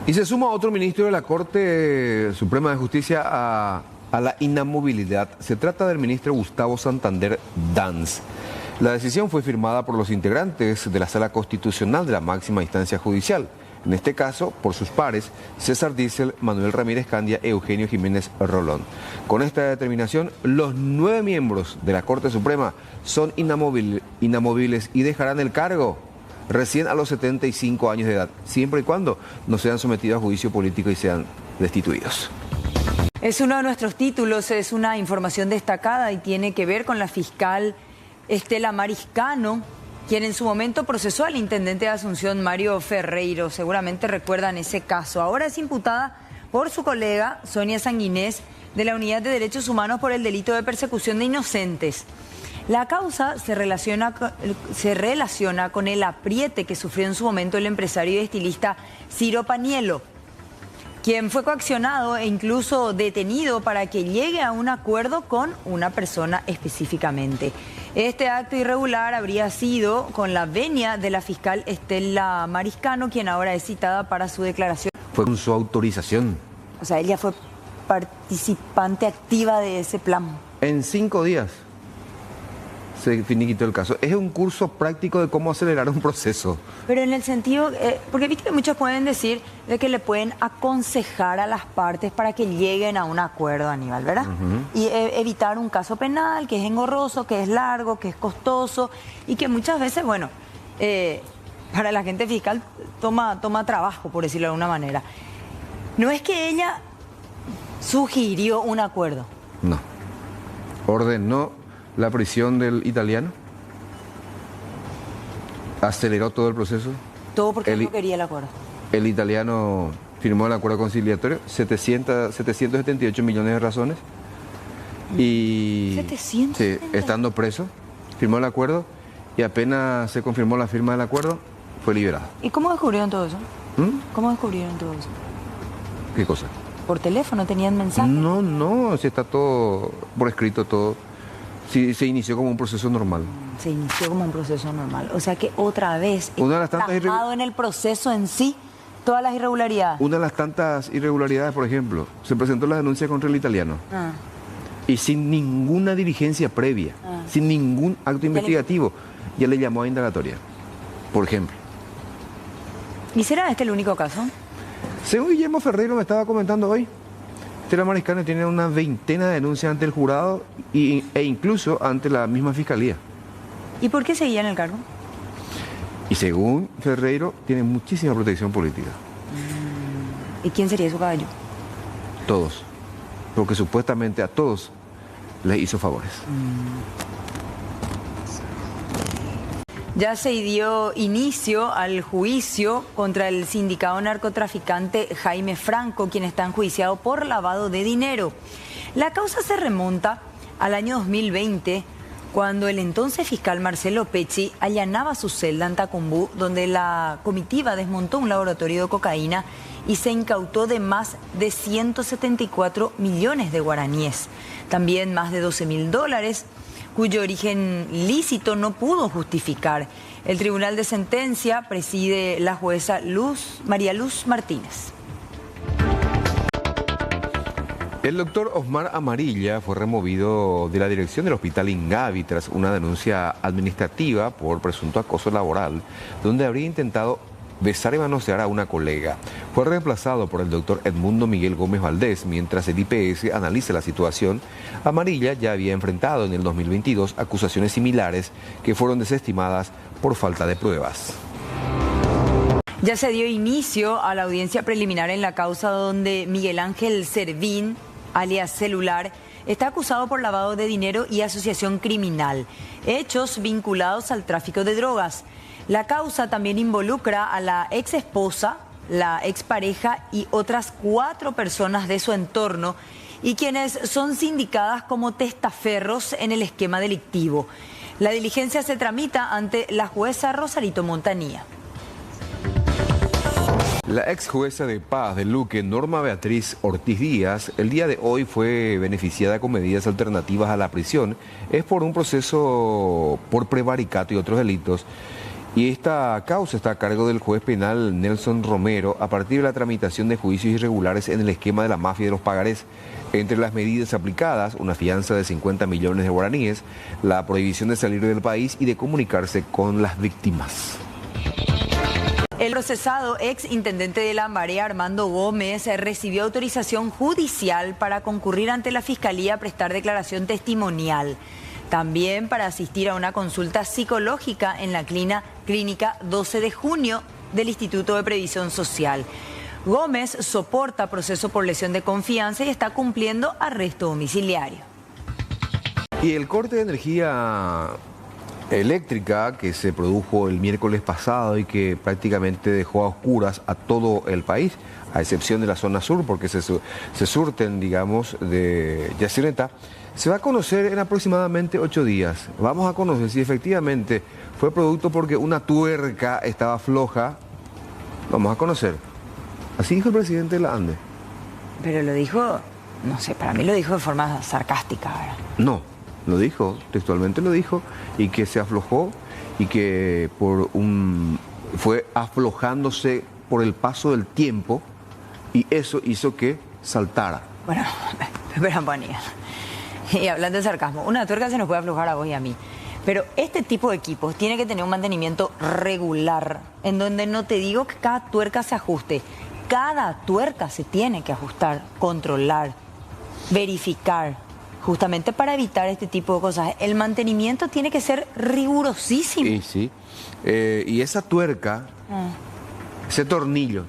Y se suma otro ministro de la Corte Suprema de Justicia a la inamovilidad. Se trata del ministro Gustavo Santander Danz. La decisión fue firmada por los integrantes de la Sala Constitucional de la máxima instancia judicial. En este caso, por sus pares, César Diesel, Manuel Ramírez Candia y Eugenio Jiménez Rolón. Con esta determinación, los 9 miembros de la Corte Suprema son inamovibles y dejarán el cargo recién a los 75 años de edad, siempre y cuando no sean sometidos a juicio político y sean destituidos. Es uno de nuestros títulos, es una información destacada y tiene que ver con la fiscal Estela Mariscano, quien en su momento procesó al intendente de Asunción, Mario Ferreiro. Seguramente recuerdan ese caso. Ahora es imputada por su colega Sonia Sanguinés de la Unidad de Derechos Humanos por el delito de persecución de inocentes. La causa se relaciona con el apriete que sufrió en su momento el empresario y estilista Ciro Paniello, quien fue coaccionado e incluso detenido para que llegue a un acuerdo con una persona específicamente. Este acto irregular habría sido con la venia de la fiscal Estela Mariscano, quien ahora es citada para su declaración. Fue con su autorización. O sea, ella fue participante activa de ese plan. En 5 días se finiquitó el caso. Es un curso práctico de cómo acelerar un proceso. Pero en el sentido, porque viste que muchos pueden decir de que le pueden aconsejar a las partes para que lleguen a un acuerdo, Aníbal, ¿verdad? Y evitar un caso penal que es engorroso, que es largo, que es costoso y que muchas veces, bueno, para la gente fiscal toma trabajo, por decirlo de alguna manera. No es que ella sugirió un acuerdo. No. Ordenó la prisión del italiano. Aceleró todo el proceso. Todo porque no quería el acuerdo. El italiano firmó el acuerdo conciliatorio, 778 millones de razones. Y 700. sí, estando preso, firmó el acuerdo y apenas se confirmó la firma del acuerdo, fue liberado. ¿Y cómo descubrieron todo eso? ¿Cómo descubrieron todo eso? ¿Qué cosa? ¿Por teléfono tenían mensajes? No, si está todo por escrito, todo. Sí, se inició como un proceso normal. Se inició como un proceso normal. O sea que otra vez, una de las tantas en el proceso en sí, todas las irregularidades. Una de las tantas irregularidades, por ejemplo, se presentó la denuncia contra el italiano. Y sin ninguna diligencia previa, sin ningún acto investigativo, ya le llamó a indagatoria, por ejemplo. ¿Y será este el único caso? Según Guillermo Ferreiro me estaba comentando hoy, Estela Mariscano tiene una 20 de denuncias ante el jurado e incluso ante la misma fiscalía. ¿Y por qué seguía en el cargo? Y según Ferreiro, tiene muchísima protección política. ¿Y quién sería su caballo? Todos. Porque supuestamente a todos les hizo favores. Ya se dio inicio al juicio contra el sindicado narcotraficante Jaime Franco, quien está enjuiciado por lavado de dinero. La causa se remonta al año 2020, cuando el entonces fiscal Marcelo Pecci allanaba su celda en Tacumbú, donde la comitiva desmontó un laboratorio de cocaína y se incautó de más de 174 millones de guaraníes. También más de $12.000, cuyo origen lícito no pudo justificar. El Tribunal de Sentencia preside la jueza María Luz Martínez. El doctor Osmar Amarilla fue removido de la dirección del Hospital Ingavi tras una denuncia administrativa por presunto acoso laboral, donde habría intentado besar y manosear a una colega. Fue reemplazado por el doctor Edmundo Miguel Gómez Valdés. Mientras el IPS analiza la situación, Amarilla ya había enfrentado en el 2022 acusaciones similares que fueron desestimadas por falta de pruebas. Ya se dio inicio a la audiencia preliminar en la causa donde Miguel Ángel Servín, alias Celular, está acusado por lavado de dinero y asociación criminal, hechos vinculados al tráfico de drogas. La causa también involucra a la ex esposa, la expareja y otras 4 personas de su entorno, y quienes son sindicadas como testaferros en el esquema delictivo. La diligencia se tramita ante la jueza Rosarito Montanía. La ex jueza de paz de Luque, Norma Beatriz Ortiz Díaz, el día de hoy fue beneficiada con medidas alternativas a la prisión. Es por un proceso por prevaricato y otros delitos. Y esta causa está a cargo del juez penal Nelson Romero a partir de la tramitación de juicios irregulares en el esquema de la mafia de los pagarés. Entre las medidas aplicadas, una fianza de 50 millones de guaraníes, la prohibición de salir del país y de comunicarse con las víctimas. El procesado ex intendente de Lambaré, Armando Gómez, recibió autorización judicial para concurrir ante la Fiscalía a prestar declaración testimonial. También para asistir a una consulta psicológica en la clínica 12 de junio del Instituto de Previsión Social. Gómez soporta proceso por lesión de confianza y está cumpliendo arresto domiciliario. Y el corte de energía eléctrica que se produjo el miércoles pasado y que prácticamente dejó a oscuras a todo el país, a excepción de la zona sur, porque se surten, digamos, de Yacyretá, se va a conocer en aproximadamente 8 días. Vamos a conocer si efectivamente fue producto porque una tuerca estaba floja. Vamos a conocer. Así dijo el presidente de la ANDE. Pero lo dijo, no sé, para mí lo dijo de forma sarcástica, ¿verdad? No, lo dijo, textualmente lo dijo, y que se aflojó y que fue aflojándose por el paso del tiempo y eso hizo que saltara. Bueno, espera, Bonilla. Y hablando de sarcasmo, una tuerca se nos puede aflojar a vos y a mí. Pero este tipo de equipos tiene que tener un mantenimiento regular, en donde no te digo que cada tuerca se ajuste. Cada tuerca se tiene que ajustar, controlar, verificar, justamente para evitar este tipo de cosas. El mantenimiento tiene que ser rigurosísimo. Sí, sí. Y esa tuerca, ese tornillo.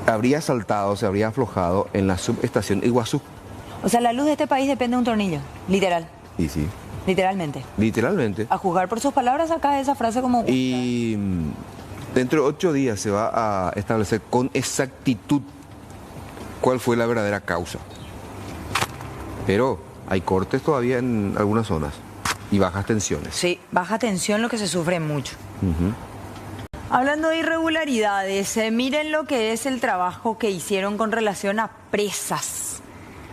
Habría saltado, se habría aflojado en la subestación Iguazú. O sea, la luz de este país depende de un tornillo, literal. Y sí. Literalmente. Literalmente. A juzgar por sus palabras, acá esa frase como... Y dentro de 8 días se va a establecer con exactitud cuál fue la verdadera causa. Pero hay cortes todavía en algunas zonas y bajas tensiones. Sí, baja tensión, lo que se sufre mucho. Hablando de irregularidades, miren lo que es el trabajo que hicieron con relación a presas,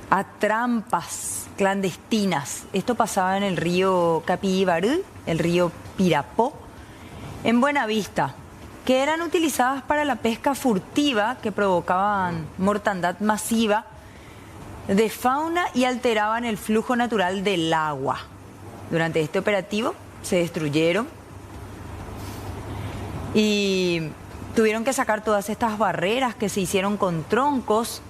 a trampas clandestinas. Esto pasaba en el río Capibaribe, el río Pirapó, en Buenavista, que eran utilizadas para la pesca furtiva, que provocaban mortandad masiva de fauna y alteraban el flujo natural del agua. Durante este operativo se destruyeron y tuvieron que sacar todas estas barreras que se hicieron con troncos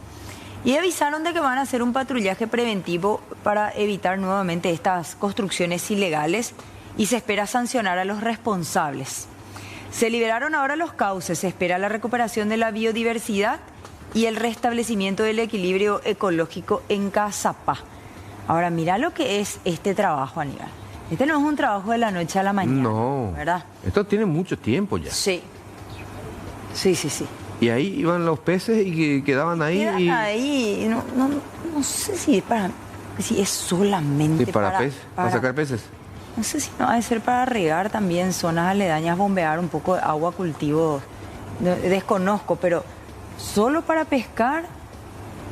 y avisaron de que van a hacer un patrullaje preventivo para evitar nuevamente estas construcciones ilegales y se espera sancionar a los responsables. Se liberaron ahora los cauces, se espera la recuperación de la biodiversidad y el restablecimiento del equilibrio ecológico en Cazapá. Ahora, mira lo que es este trabajo, Aníbal. Este no es un trabajo de la noche a la mañana, no, ¿verdad? Esto tiene mucho tiempo ya. Sí. Sí. Y ahí iban los peces y quedaban ahí. Quedan ahí, no sé si es solamente sí, para sacar peces. No sé si no ha de ser para regar también zonas aledañas, bombear un poco de agua, cultivo, desconozco, pero solo para pescar.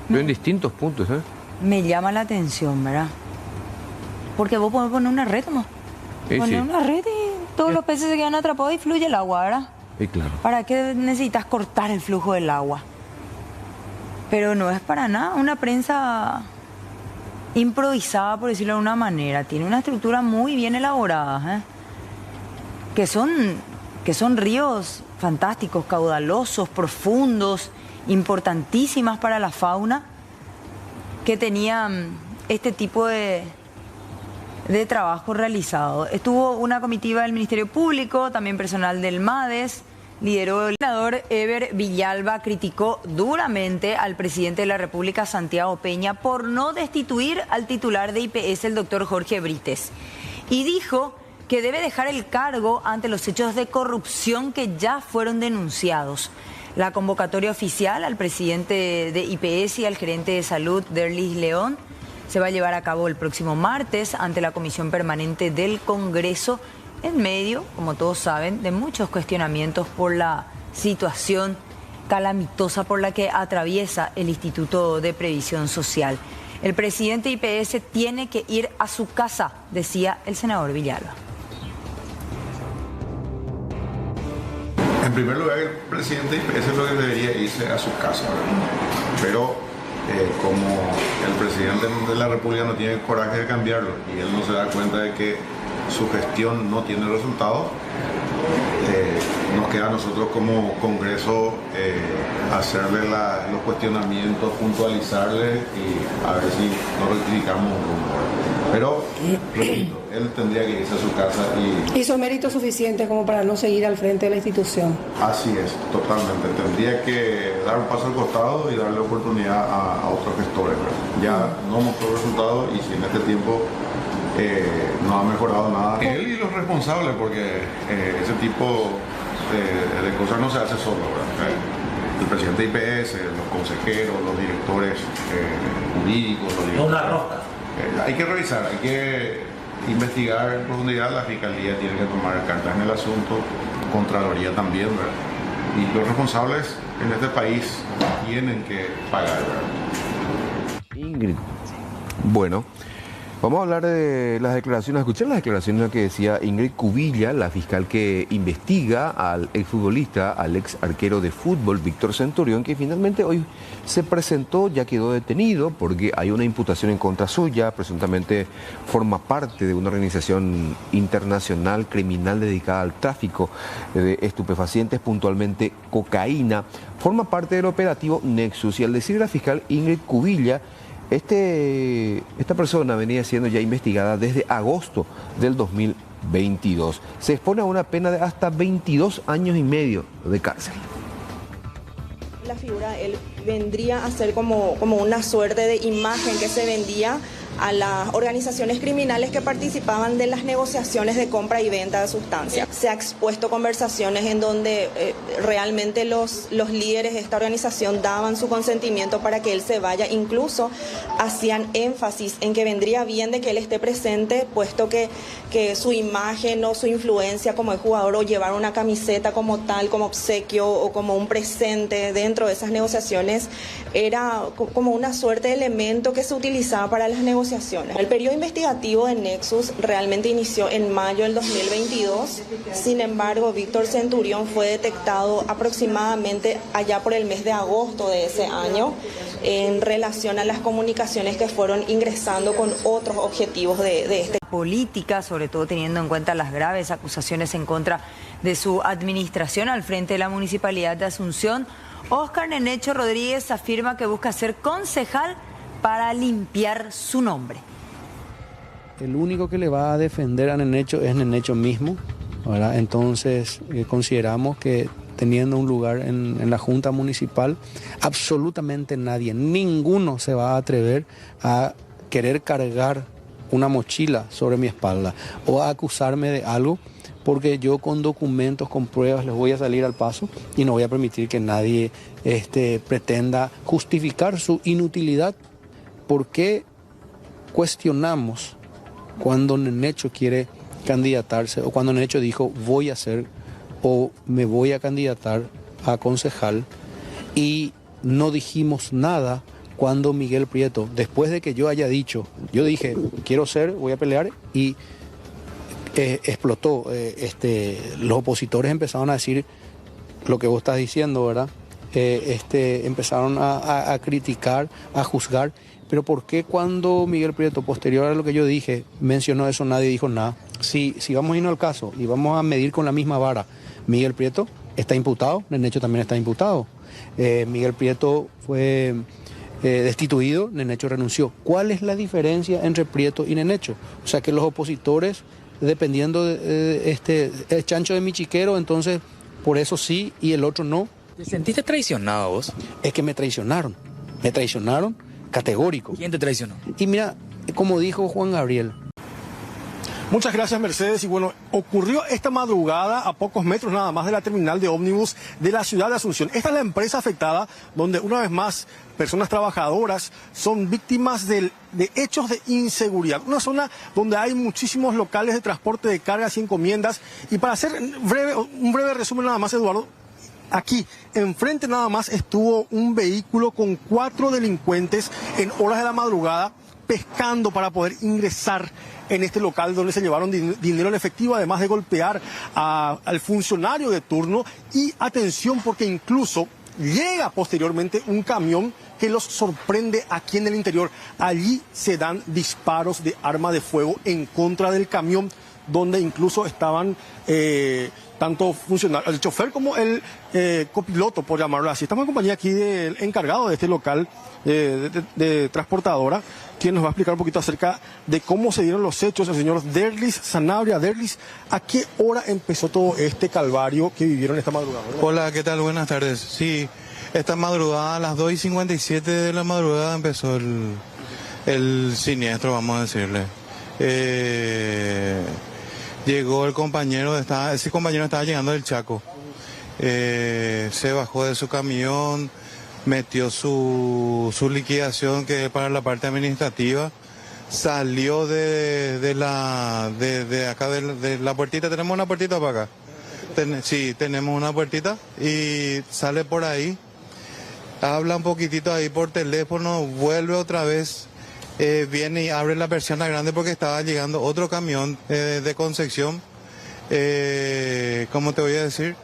Pero en distintos puntos, ¿eh? Me llama la atención, ¿verdad? Porque vos podés poner una red, ¿no? Poner una red y todos los peces se quedan atrapados y fluye el agua, ¿verdad? Sí, claro. ¿Para qué necesitas cortar el flujo del agua? Pero no es para nada una prensa improvisada, por decirlo de una manera. Tiene una estructura muy bien elaborada, ¿eh? Que son ríos fantásticos, caudalosos, profundos, importantísimas para la fauna, que tenían este tipo de trabajo realizado. Estuvo una comitiva del Ministerio Público, también personal del MADES, lideró el senador Eber Villalba, criticó duramente al presidente de la República, Santiago Peña, por no destituir al titular de IPS, el doctor Jorge Brites, y dijo que debe dejar el cargo ante los hechos de corrupción que ya fueron denunciados. La convocatoria oficial al presidente de IPS y al gerente de salud, Derlis León, se va a llevar a cabo el próximo martes ante la Comisión Permanente del Congreso, en medio, como todos saben, de muchos cuestionamientos por la situación calamitosa por la que atraviesa el Instituto de Previsión Social. El presidente IPS tiene que ir a su casa, decía el senador Villalba. En primer lugar, el presidente IPS es lo que debería irse a su casa, ¿verdad? Pero como el presidente de la República no tiene el coraje de cambiarlo y él no se da cuenta de que su gestión no tiene resultados, nos queda a nosotros como Congreso hacerle los cuestionamientos, puntualizarle y a ver si nos rectificamos un rumbo. Pero, repito, él tendría que irse a su casa y... ¿Hizo mérito suficiente como para no seguir al frente de la institución? Así es, totalmente. Tendría que dar un paso al costado y darle oportunidad a otros gestores, ¿verdad? Ya no mostró resultados y si en este tiempo no ha mejorado nada. Él y los responsables, porque ese tipo de cosas no se hace solo, ¿verdad? El presidente de IPS, los consejeros, los directores jurídicos, los directores... Una rosca. Hay que revisar, hay que investigar en profundidad. La Fiscalía tiene que tomar cartas en el asunto, Contraloría también, ¿verdad? Y los responsables en este país tienen que pagar, ¿verdad? Ingrid. Bueno, vamos a hablar de las declaraciones, escuchar las declaraciones que decía Ingrid Cubilla, la fiscal que investiga al exfutbolista, al ex arquero de fútbol Víctor Centurión, que finalmente hoy se presentó, ya quedó detenido porque hay una imputación en contra suya, presuntamente forma parte de una organización internacional criminal dedicada al tráfico de estupefacientes, puntualmente cocaína, forma parte del operativo Nexus. Y al decir la fiscal Ingrid Cubilla, esta persona venía siendo ya investigada desde agosto del 2022. Se expone a una pena de hasta 22 años y medio de cárcel. La figura, él vendría a ser como una suerte de imagen que se vendía a las organizaciones criminales que participaban de las negociaciones de compra y venta de sustancias. Se ha expuesto conversaciones en donde realmente los líderes de esta organización daban su consentimiento para que él se vaya, incluso hacían énfasis en que vendría bien de que él esté presente, puesto que su imagen o su influencia como el jugador o llevar una camiseta como tal, como obsequio o como un presente dentro de esas negociaciones era como una suerte de elemento que se utilizaba para las negociaciones. El periodo investigativo de Nexus realmente inició en mayo del 2022. Sin embargo, Víctor Centurión fue detectado aproximadamente allá por el mes de agosto de ese año en relación a las comunicaciones que fueron ingresando con otros objetivos de este. Política, sobre todo teniendo en cuenta las graves acusaciones en contra de su administración al frente de la Municipalidad de Asunción, Óscar Nenecho Rodríguez afirma que busca ser concejal para limpiar su nombre. El único que le va a defender a Nenecho es Nenecho mismo, ¿verdad? Entonces consideramos que teniendo un lugar en la Junta Municipal, absolutamente nadie, ninguno se va a atrever a querer cargar una mochila sobre mi espalda o a acusarme de algo, porque yo con documentos, con pruebas les voy a salir al paso y no voy a permitir que nadie pretenda justificar su inutilidad. ¿Por qué cuestionamos cuando Nenecho quiere candidatarse o cuando Nenecho dijo voy a ser o me voy a candidatar a concejal y no dijimos nada cuando Miguel Prieto, después de que yo haya dicho, yo dije quiero ser, voy a pelear y explotó, los opositores empezaron a decir lo que vos estás diciendo, ¿verdad? Empezaron a criticar, a juzgar. Pero ¿por qué cuando Miguel Prieto, posterior a lo que yo dije, mencionó eso, nadie dijo nada? Si vamos a irnos al caso y vamos a medir con la misma vara, Miguel Prieto está imputado, Nenecho también está imputado. Miguel Prieto fue destituido, Nenecho renunció. ¿Cuál es la diferencia entre Prieto y Nenecho? O sea que los opositores, dependiendo de el chancho de mi chiquero, entonces por eso sí y el otro no. ¿Te sentiste traicionado vos? Es que me traicionaron categórico. ¿Quién te traicionó? Y mira, como dijo Juan Gabriel. Muchas gracias, Mercedes. Y bueno, ocurrió esta madrugada a pocos metros nada más de la terminal de ómnibus de la ciudad de Asunción. Esta es la empresa afectada donde una vez más personas trabajadoras son víctimas de hechos de inseguridad. Una zona donde hay muchísimos locales de transporte de cargas y encomiendas. Y para hacer un breve resumen nada más, Eduardo, Aquí, enfrente nada más, estuvo un vehículo con 4 delincuentes en horas de la madrugada pescando para poder ingresar en este local donde se llevaron dinero en efectivo, además de golpear al funcionario de turno. Y atención, porque incluso llega posteriormente un camión que los sorprende aquí en el interior. Allí se dan disparos de arma de fuego en contra del camión, donde incluso estaban tanto funcionarios, el chofer como el copiloto, por llamarlo así. Estamos en compañía aquí del encargado de este local de transportadora, quien nos va a explicar un poquito acerca de cómo se dieron los hechos. El señor Derlis Sanabria. Derlis, ¿a qué hora empezó todo este calvario que vivieron esta madrugada? Hola, ¿qué tal? Buenas tardes. Sí, esta madrugada, a las 2:57 de la madrugada empezó el siniestro, vamos a decirle. Llegó el compañero, ese compañero estaba llegando del Chaco. Se bajó de su camión, metió su liquidación, que es para la parte administrativa, salió de acá de la puertita. ¿Tenemos una puertita para acá? Sí, tenemos una puertita, y sale por ahí, habla un poquitito ahí por teléfono, vuelve otra vez, viene y abre la persiana grande porque estaba llegando otro camión de Concepción, ¿cómo te voy a decir?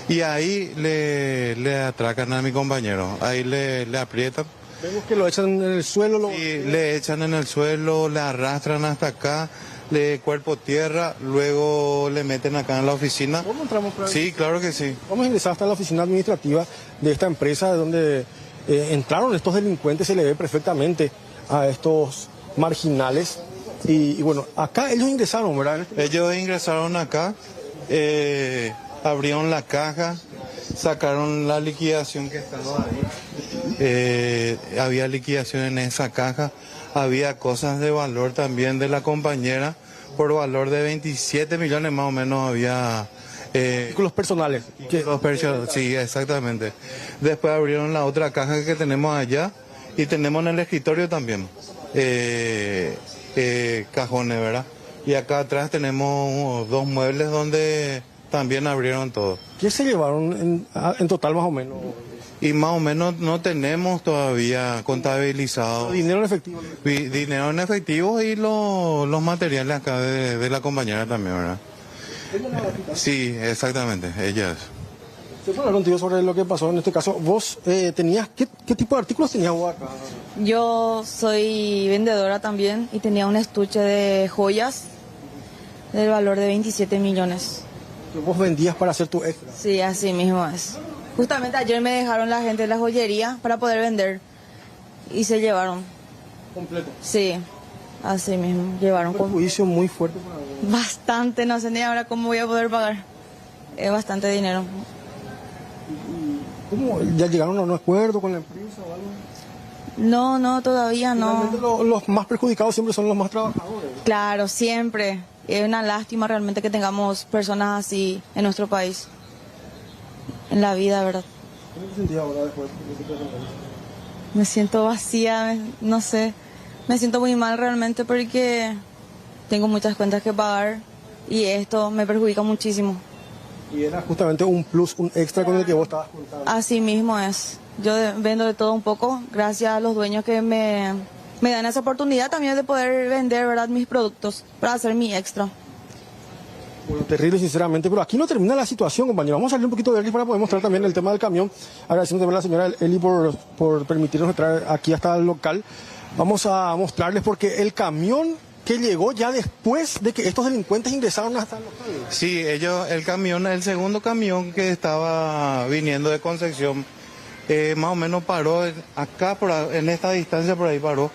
Y ahí le atracan a mi compañero, ahí le aprietan. Vemos que lo echan en el suelo. Sí, le echan en el suelo, le arrastran hasta acá, le cuerpo tierra, luego le meten acá en la oficina. ¿Cómo entramos por ahí? Sí, claro que sí. Vamos a ingresar hasta la oficina administrativa de esta empresa, donde entraron estos delincuentes. Se le ve perfectamente a estos marginales. Y bueno, acá ellos ingresaron, ¿verdad? Ellos ingresaron acá, abrieron la caja, sacaron la liquidación que estaba ahí. Había liquidación en esa caja, había cosas de valor también de la compañera, por valor de 27 millones más o menos había. Vehículos personales. Sí, exactamente. Después abrieron la otra caja que tenemos allá, y tenemos en el escritorio también cajones, ¿verdad? Y acá atrás tenemos 2 muebles donde también abrieron todo. ¿Qué se llevaron en total más o menos? Y más o menos no tenemos todavía contabilizado. ¿Dinero en efectivo? Dinero en efectivo y los materiales acá de la compañera también, ¿verdad? Sí, exactamente, ella es. ¿Se puede hablar contigo sobre lo que pasó en este caso? ¿Vos tenías, qué tipo de artículos tenías vos acá? Yo soy vendedora también y tenía un estuche de joyas del valor de 27 millones. ¿Que vos vendías para hacer tu extra? Sí, así mismo es. Justamente ayer me dejaron la gente de la joyería para poder vender y se llevaron. ¿Completo? Sí, así mismo, llevaron. Un juicio muy fuerte para vos. Bastante, no sé ni ahora cómo voy a poder pagar. Es bastante dinero. ¿Cómo? ¿Ya llegaron a un acuerdo con la empresa o algo? No, todavía no. Finalmente los más perjudicados siempre son los más trabajadores. Claro, siempre. Es una lástima realmente que tengamos personas así en nuestro país. En la vida, ¿verdad? ¿Cómo te sentías ahora después de ese proceso? Me siento vacía, no sé. Me siento muy mal realmente porque tengo muchas cuentas que pagar y esto me perjudica muchísimo. Y era justamente un plus, un extra con el que vos estabas contando. Así mismo es. Yo vendo de todo un poco, gracias a los dueños que me dan esa oportunidad también de poder vender, ¿verdad?, mis productos para hacer mi extra. Bueno, terrible sinceramente, pero aquí no termina la situación, compañero. Vamos a salir un poquito de él para poder mostrar también el tema del camión. Agradeciendo también a la señora Eli por permitirnos entrar aquí hasta el local. Vamos a mostrarles porque el camión que llegó ya después de que estos delincuentes ingresaron hasta el local. Sí, el segundo camión que estaba viniendo de Concepción, más o menos paró acá, en esta distancia por ahí paró.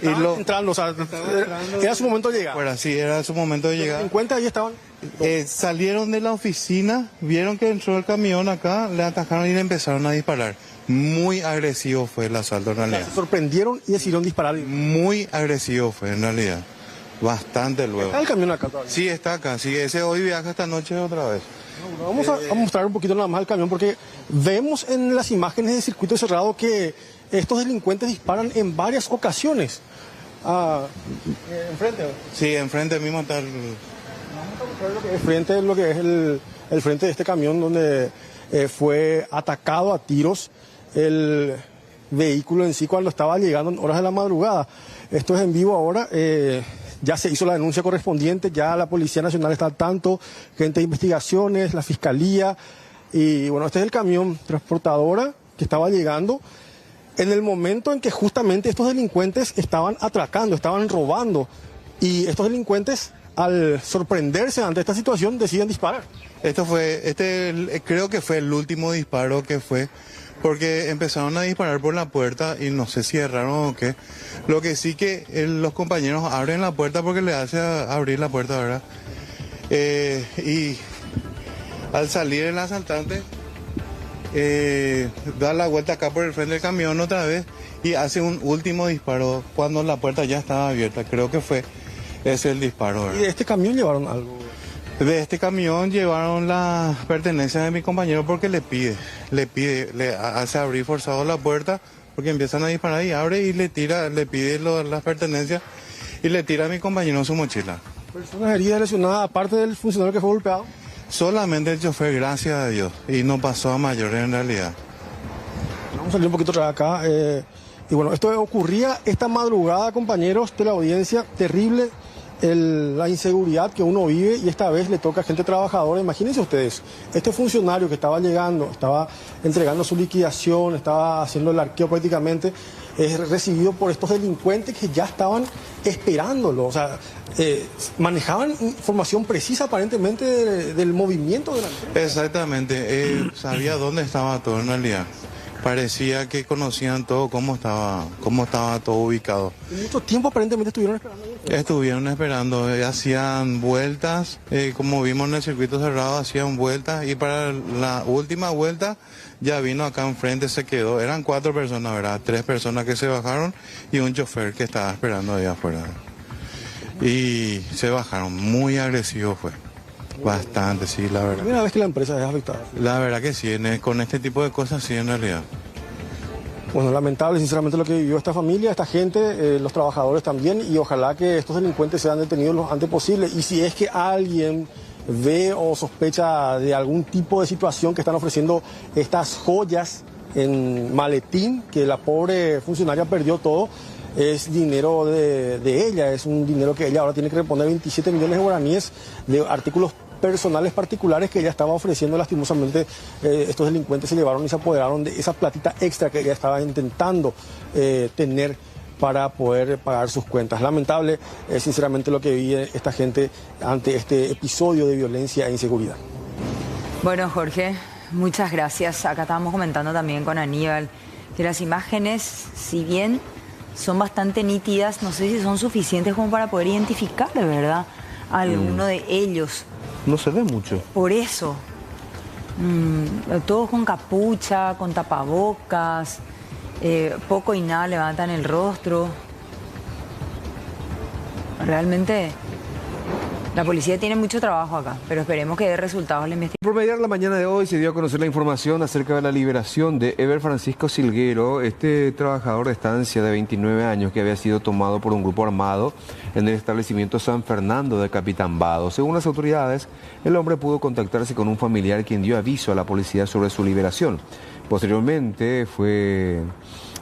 Entrando, o sea, era su momento de llegar. Bueno, sí, era su momento de llegar. Los delincuentes ahí estaban. Salieron de la oficina, vieron que entró el camión acá, le atacaron y le empezaron a disparar. Muy agresivo fue el asalto en realidad. Se sorprendieron y decidieron disparar. Muy agresivo fue en realidad. Bastante luego. ¿Está el camión acá todavía? Sí, está acá. Sí, ese hoy viaja esta noche otra vez. Vamos a mostrar un poquito nada más el camión porque vemos en las imágenes de circuito cerrado que estos delincuentes disparan en varias ocasiones. ¿Enfrente? Sí, enfrente mismo está el... Vamos a mostrar lo que es frente de este camión donde fue atacado a tiros el vehículo en sí cuando estaba llegando en horas de la madrugada. Esto es en vivo ahora. Ya se hizo la denuncia correspondiente, ya la Policía Nacional está al tanto, gente de investigaciones, la Fiscalía. Y bueno, este es el camión transportadora que estaba llegando en el momento en que justamente estos delincuentes estaban atracando, estaban robando. Y estos delincuentes, al sorprenderse ante esta situación, deciden disparar. Creo que fue el último disparo que fue, porque empezaron a disparar por la puerta y no sé si erraron o qué. Lo que sí que los compañeros abren la puerta porque le hace abrir la puerta, ¿verdad? Y al salir el asaltante, da la vuelta acá por el frente del camión otra vez y hace un último disparo cuando la puerta ya estaba abierta. Creo que fue ese el disparo, ¿verdad? ¿Y de este camión llevaron algo? De este camión llevaron las pertenencias de mi compañero porque le hace abrir forzado la puerta porque empiezan a disparar y abre y le pide las pertenencias y le tira a mi compañero su mochila. ¿Personas heridas, lesionadas, aparte del funcionario que fue golpeado? Solamente el chofer, gracias a Dios, y no pasó a mayores en realidad. Vamos a salir un poquito atrás acá. Y bueno, esto ocurría esta madrugada, compañeros de la audiencia, terrible. La inseguridad que uno vive y esta vez le toca a gente trabajadora. Imagínense ustedes, este funcionario que estaba llegando, estaba entregando su liquidación, estaba haciendo el arqueo prácticamente, es recibido por estos delincuentes que ya estaban esperándolo. O sea, manejaban información precisa aparentemente del movimiento de la empresa. Exactamente, sabía dónde estaba todo en realidad. Parecía que conocían todo, cómo estaba todo ubicado. ¿Y mucho tiempo aparentemente estuvieron esperando? Estuvieron esperando, hacían vueltas, como vimos en el circuito cerrado, hacían vueltas y para la última vuelta ya vino acá enfrente, se quedó. Eran 4 personas, ¿verdad? 3 personas que se bajaron y un chofer que estaba esperando allá afuera. Y se bajaron, muy agresivo fue. Bastante, sí, la verdad. ¿Primera vez que la empresa es afectada? La verdad que sí, con este tipo de cosas sí, en realidad. Bueno, lamentable sinceramente lo que vivió esta familia, esta gente, los trabajadores también, y ojalá que estos delincuentes sean detenidos lo antes posible. Y si es que alguien ve o sospecha de algún tipo de situación que están ofreciendo estas joyas en maletín, que la pobre funcionaria perdió todo, es dinero de ella, es un dinero que ella ahora tiene que reponer 27 millones de guaraníes de artículos personales particulares que ella estaba ofreciendo. Lastimosamente estos delincuentes se llevaron y se apoderaron de esa platita extra que ella estaba intentando tener para poder pagar sus cuentas. Lamentable, sinceramente, lo que vive esta gente ante este episodio de violencia e inseguridad. Bueno, Jorge, muchas gracias. Acá estábamos comentando también con Aníbal que las imágenes, si bien son bastante nítidas, no sé si son suficientes como para poder identificar de verdad a alguno de ellos. No se ve mucho. Por eso, todos con capucha, con tapabocas, poco y nada levantan el rostro. Realmente la policía tiene mucho trabajo acá, pero esperemos que dé resultados la investigación. Por mediar la mañana de hoy se dio a conocer la información acerca de la liberación de Eber Francisco Silguero, este trabajador de estancia de 29 años que había sido tomado por un grupo armado en el establecimiento San Fernando de Capitambado. Según las autoridades, el hombre pudo contactarse con un familiar quien dio aviso a la policía sobre su liberación. Posteriormente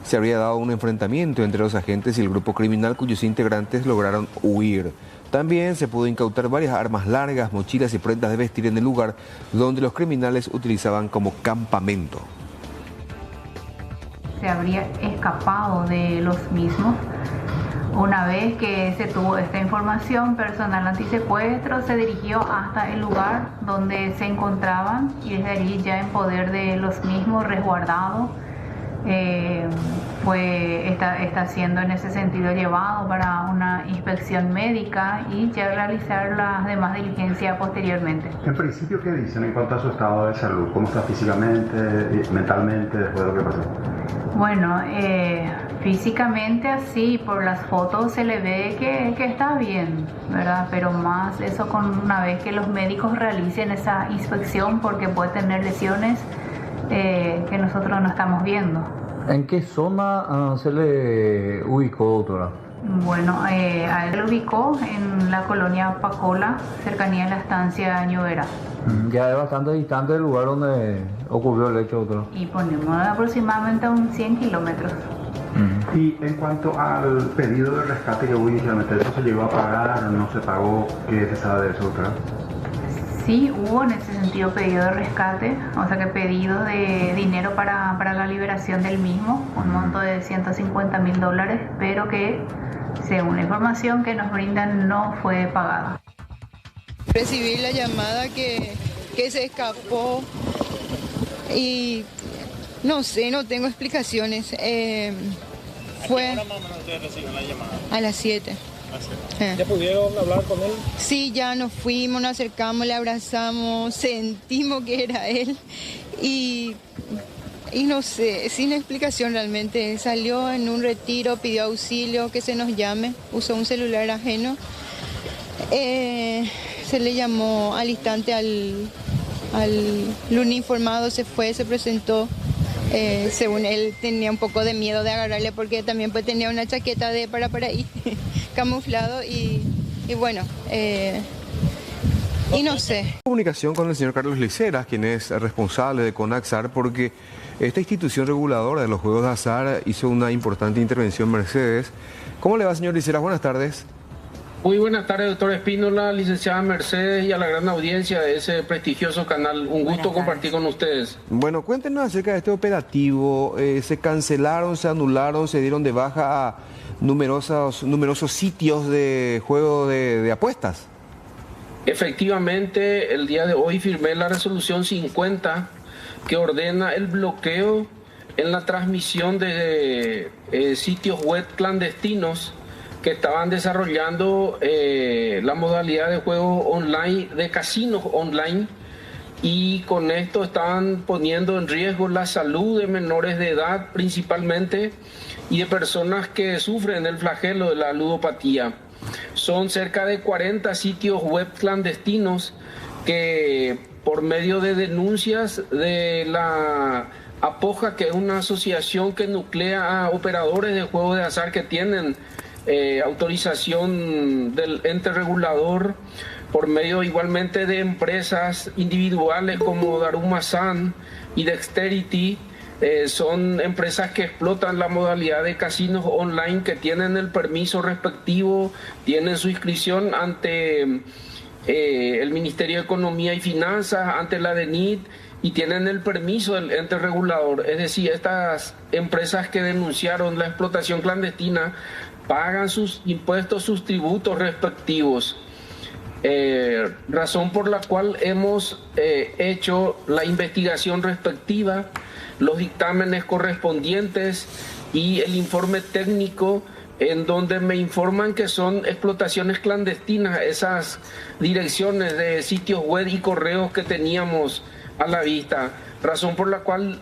se habría dado un enfrentamiento entre los agentes y el grupo criminal cuyos integrantes lograron huir. También se pudo incautar varias armas largas, mochilas y prendas de vestir en el lugar donde los criminales utilizaban como campamento. Se habría escapado de los mismos. Una vez que se tuvo esta información, personal antisecuestro se dirigió hasta el lugar donde se encontraban y desde allí ya en poder de los mismos resguardados. Está siendo en ese sentido llevado para una inspección médica y ya realizar las demás diligencias posteriormente. En principio, ¿qué dicen en cuanto a su estado de salud? ¿Cómo está físicamente, mentalmente después de lo que pasó? Bueno, físicamente así, por las fotos se le ve que está bien, ¿verdad? Pero más eso una vez que los médicos realicen esa inspección, porque puede tener lesiones que nosotros no estamos viendo. ¿En qué zona se le ubicó, doctora? Bueno, a él lo ubicó en la colonia Pacola, cercanía a la estancia Ñovera. Ya es bastante distante del lugar donde ocurrió el hecho, doctor. Y ponemos aproximadamente unos 100 kilómetros. Y en cuanto al pedido de rescate que hubo inicialmente, ¿eso se llegó a pagar o no se pagó? ¿Qué se sabe de eso, doctora? Sí, hubo en ese sentido pedido de rescate, o sea que pedido de dinero para la liberación del mismo, un monto de $150.000, pero que, según la información que nos brindan, no fue pagada. Recibí la llamada que se escapó y no sé, no tengo explicaciones. Fue... ¿A qué hora más o menos ustedes recibieron la llamada? A las 7. ¿Ya pudieron hablar con él? Sí, ya nos fuimos, nos acercamos, le abrazamos, sentimos que era él y no sé, sin explicación realmente. Salió en un retiro, pidió auxilio, que se nos llame, usó un celular ajeno. Se le llamó al instante al uniformado, se fue, se presentó. Según él tenía un poco de miedo de agarrarle porque también pues tenía una chaqueta de paraíso camuflado y bueno, y no sé. Comunicación con el señor Carlos Liceras, quien es responsable de Conaxar, porque esta institución reguladora de los juegos de azar hizo una importante intervención, Mercedes. ¿Cómo le va, señor Liceras? Buenas tardes. Muy buenas tardes, doctor Espínola, licenciada Mercedes y a la gran audiencia de ese prestigioso canal. Un gusto compartir con ustedes. Bueno, cuéntenos acerca de este operativo. ¿Se cancelaron, se anularon, se dieron de baja a numerosos sitios de juego de apuestas? Efectivamente, el día de hoy firmé la resolución 50 que ordena el bloqueo en la transmisión de sitios web clandestinos que estaban desarrollando la modalidad de juego online, de casinos online, y con esto estaban poniendo en riesgo la salud de menores de edad principalmente y de personas que sufren el flagelo de la ludopatía. Son cerca de 40 sitios web clandestinos que, por medio de denuncias de la APOJA, que es una asociación que nuclea a operadores de juegos de azar que tienen autorización del ente regulador, por medio igualmente de empresas individuales como Daruma San y Dexterity, son empresas que explotan la modalidad de casinos online, que tienen el permiso respectivo, tienen su inscripción ante el Ministerio de Economía y Finanzas, ante la DENIT, y tienen el permiso del ente regulador. Es decir, estas empresas que denunciaron la explotación clandestina pagan sus impuestos, sus tributos respectivos. Razón por la cual hemos hecho la investigación respectiva, los dictámenes correspondientes y el informe técnico, en donde me informan que son explotaciones clandestinas esas direcciones de sitios web y correos que teníamos a la vista. Razón por la cual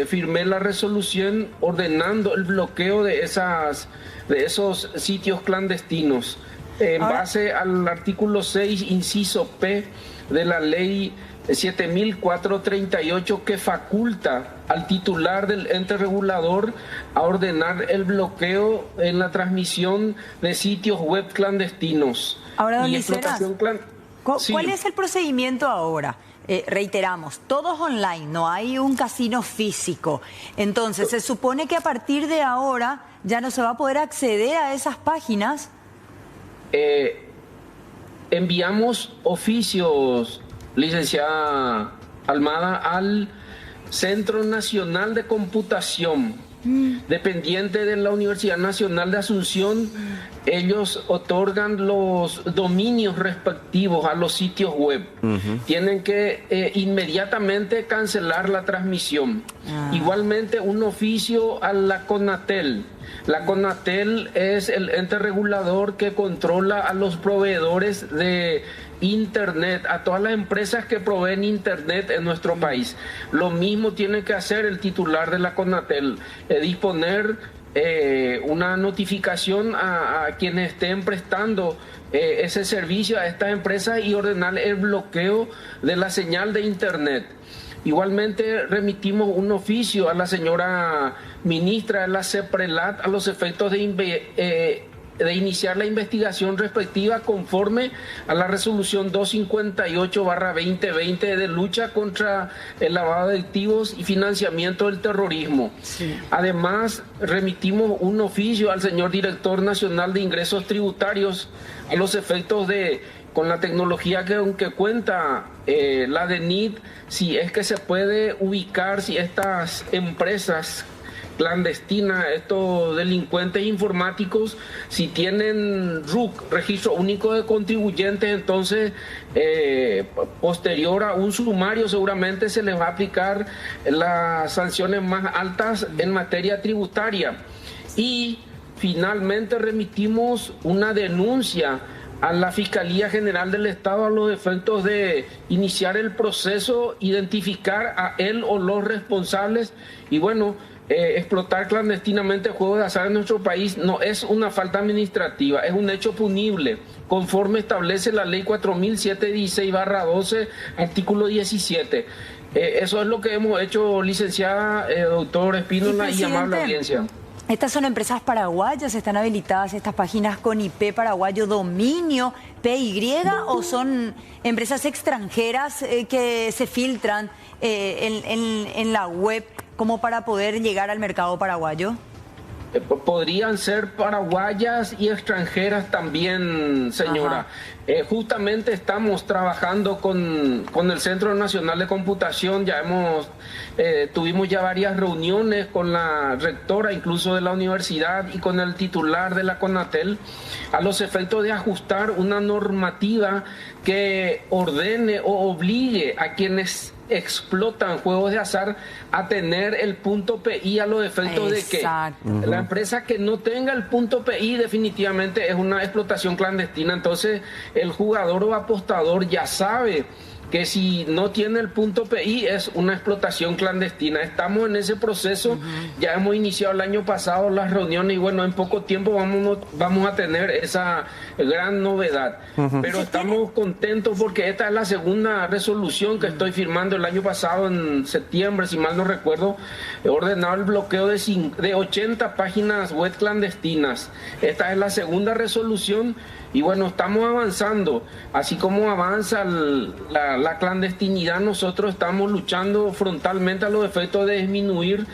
firmé la resolución ordenando el bloqueo de esos sitios clandestinos en base al artículo 6, inciso P de la ley 7.438, que faculta al titular del ente regulador a ordenar el bloqueo en la transmisión de sitios web clandestinos. Ahora, don Liceras, ¿cuál es el procedimiento ahora? Reiteramos, todos online, no hay un casino físico. Entonces, se supone que a partir de ahora ya no se va a poder acceder a esas páginas. Enviamos oficios, licenciada Almada, al Centro Nacional de Computación, dependiente de la Universidad Nacional de Asunción. Ellos otorgan los dominios respectivos a los sitios web. Tienen que inmediatamente cancelar la transmisión. Igualmente, un oficio a la CONATEL. La CONATEL es el ente regulador que controla a los proveedores de Internet, a todas las empresas que proveen Internet en nuestro país. Lo mismo tiene que hacer el titular de la CONATEL, disponer una notificación a quienes estén prestando ese servicio a estas empresas y ordenar el bloqueo de la señal de Internet. Igualmente remitimos un oficio a la señora ministra de la CEPRELAT a los efectos de de iniciar la investigación respectiva conforme a la resolución 258/2020 de lucha contra el lavado de activos y financiamiento del terrorismo. Sí. Además, remitimos un oficio al señor director nacional de ingresos tributarios a los efectos de, con la tecnología que cuenta la DENIT, si es que se puede ubicar si estas empresas clandestina, estos delincuentes informáticos, si tienen RUC, Registro Único de Contribuyentes, entonces posterior a un sumario seguramente se les va a aplicar las sanciones más altas en materia tributaria. Y finalmente remitimos una denuncia a la Fiscalía General del Estado a los efectos de iniciar el proceso, identificar a él o los responsables y bueno, explotar clandestinamente juegos de azar en nuestro país no es una falta administrativa, es un hecho punible, conforme establece la ley 4716/12, artículo 17. Eso es lo que hemos hecho, licenciada, doctor Espínola, y amable audiencia. Estas son empresas paraguayas, están habilitadas estas páginas con IP paraguayo dominio PY, o son empresas extranjeras que se filtran en la web como para poder llegar al mercado paraguayo. Podrían ser paraguayas y extranjeras también, señora. Justamente estamos trabajando con el Centro Nacional de Computación, tuvimos ya varias reuniones con la rectora incluso de la universidad y con el titular de la CONATEL a los efectos de ajustar una normativa que ordene o obligue a quienes explotan juegos de azar a tener el punto PI a los efectos de que la empresa que no tenga el punto PI definitivamente es una explotación clandestina. Entonces el jugador o apostador ya sabe que si no tiene el punto PI es una explotación clandestina. Estamos en ese proceso, ya hemos iniciado el año pasado las reuniones y bueno, en poco tiempo vamos a tener esa gran novedad. Pero estamos contentos porque esta es la segunda resolución que estoy firmando. El año pasado, en septiembre, si mal no recuerdo, he ordenado el bloqueo de 80 páginas web clandestinas. Esta es la segunda resolución. Y bueno, estamos avanzando, así como avanza la clandestinidad, nosotros estamos luchando frontalmente a los efectos de disminuir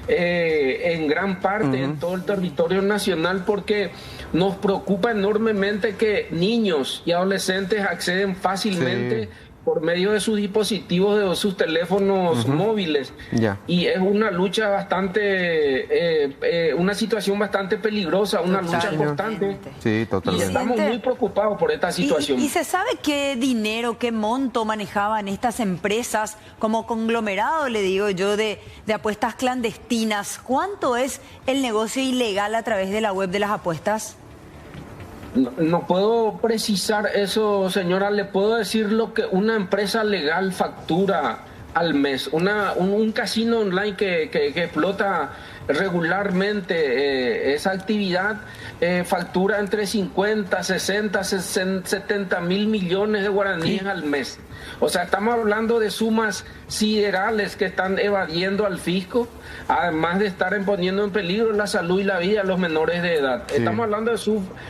en gran parte en todo el territorio nacional, porque nos preocupa enormemente que niños y adolescentes acceden fácilmente por medio de sus dispositivos, de sus teléfonos móviles. Y es una lucha bastante, una situación bastante peligrosa, una lucha constante. Sí, totalmente. Y estamos muy preocupados por esta situación. ¿Y se sabe qué dinero, qué monto manejaban estas empresas como conglomerado, le digo yo, de apuestas clandestinas? ¿Cuánto es el negocio ilegal a través de la web de las apuestas? No puedo precisar eso, señora. Le puedo decir lo que una empresa legal factura al mes. Un casino online que explota regularmente esa actividad factura entre 50, 60, 70 mil millones de guaraníes al mes. O sea, estamos hablando de sumas siderales que están evadiendo al fisco, además de estar poniendo en peligro la salud y la vida de los menores de edad. Estamos hablando de